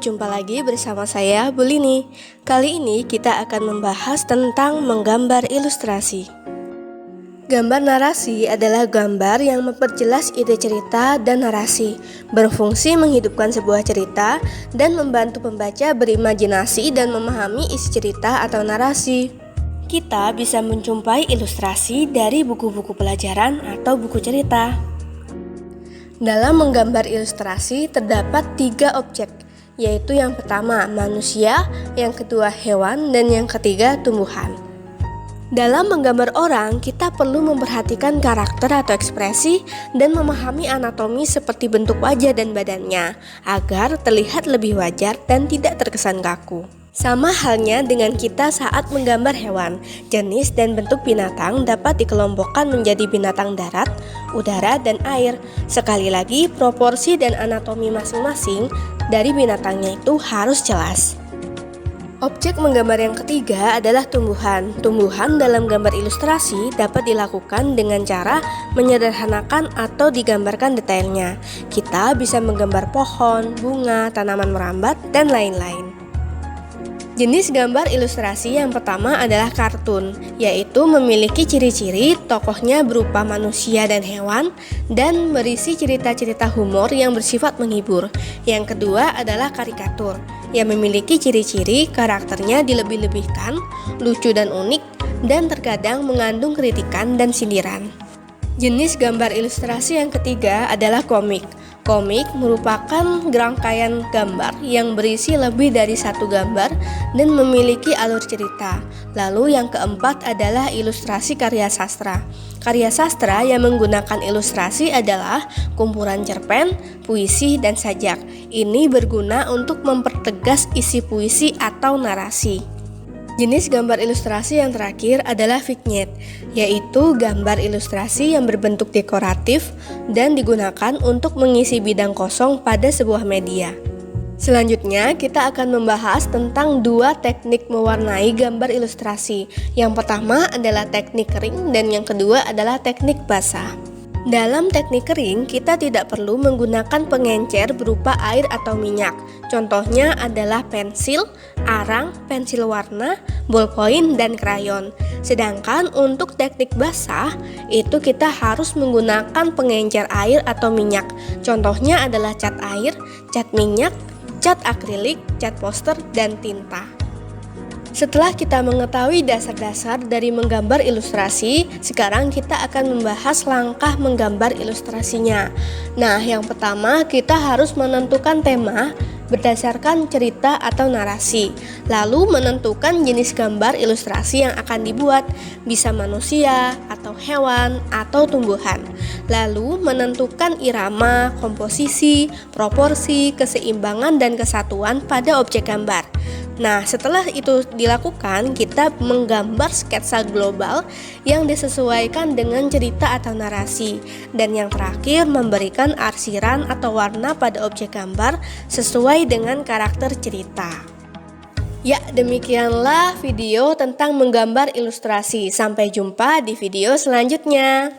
jumpa lagi bersama saya, Bu Lini. Kali ini kita akan membahas tentang menggambar ilustrasi. Gambar narasi adalah gambar yang memperjelas ide cerita dan narasi, berfungsi menghidupkan sebuah cerita dan membantu pembaca berimajinasi dan memahami isi cerita atau narasi. Kita bisa menjumpai ilustrasi dari buku-buku pelajaran atau buku cerita. Dalam menggambar ilustrasi terdapat 3 objek, yaitu yang pertama manusia, yang kedua hewan, dan yang ketiga tumbuhan. Dalam menggambar orang, kita perlu memperhatikan karakter atau ekspresi dan memahami anatomi seperti bentuk wajah dan badannya, agar terlihat lebih wajar dan tidak terkesan kaku. Sama halnya dengan kita saat menggambar hewan, jenis dan bentuk binatang dapat dikelompokkan menjadi binatang darat, udara, dan air. Sekali lagi, proporsi dan anatomi masing-masing dari binatangnya itu harus jelas. Objek menggambar yang ketiga adalah tumbuhan. Tumbuhan dalam gambar ilustrasi dapat dilakukan dengan cara menyederhanakan atau digambarkan detailnya. Kita bisa menggambar pohon, bunga, tanaman merambat, dan lain-lain. Jenis gambar ilustrasi yang pertama adalah kartun, yaitu memiliki ciri-ciri tokohnya berupa manusia dan hewan dan berisi cerita-cerita humor yang bersifat menghibur. Yang kedua adalah karikatur, yang memiliki ciri-ciri karakternya dilebih-lebihkan, lucu dan unik, dan terkadang mengandung kritikan dan sindiran. Jenis gambar ilustrasi yang ketiga adalah komik. Komik merupakan rangkaian gambar yang berisi lebih dari satu gambar dan memiliki alur cerita. Lalu yang keempat adalah ilustrasi karya sastra. Karya sastra yang menggunakan ilustrasi adalah kumpulan cerpen, puisi, dan sajak. Ini berguna untuk mempertegas isi puisi atau narasi. Jenis gambar ilustrasi yang terakhir adalah vignette, yaitu gambar ilustrasi yang berbentuk dekoratif dan digunakan untuk mengisi bidang kosong pada sebuah media. Selanjutnya, kita akan membahas tentang 2 teknik mewarnai gambar ilustrasi. Yang pertama adalah teknik kering dan yang kedua adalah teknik basah. Dalam teknik kering, kita tidak perlu menggunakan pengencer berupa air atau minyak. Contohnya adalah pensil, arang, pensil warna, ballpoint, dan krayon. Sedangkan untuk teknik basah, itu kita harus menggunakan pengencer air atau minyak. Contohnya adalah cat air, cat minyak, cat akrilik, cat poster, dan tinta. Setelah kita mengetahui dasar-dasar dari menggambar ilustrasi, sekarang kita akan membahas langkah menggambar ilustrasinya. Nah, yang pertama kita harus menentukan tema berdasarkan cerita atau narasi. Lalu menentukan jenis gambar ilustrasi yang akan dibuat, bisa manusia, atau hewan, atau tumbuhan. Lalu menentukan irama, komposisi, proporsi, keseimbangan, dan kesatuan pada objek gambar. Nah, setelah itu dilakukan, kita menggambar sketsa global yang disesuaikan dengan cerita atau narasi. Dan yang terakhir, memberikan arsiran atau warna pada objek gambar sesuai dengan karakter cerita. Ya, demikianlah video tentang menggambar ilustrasi. Sampai jumpa di video selanjutnya.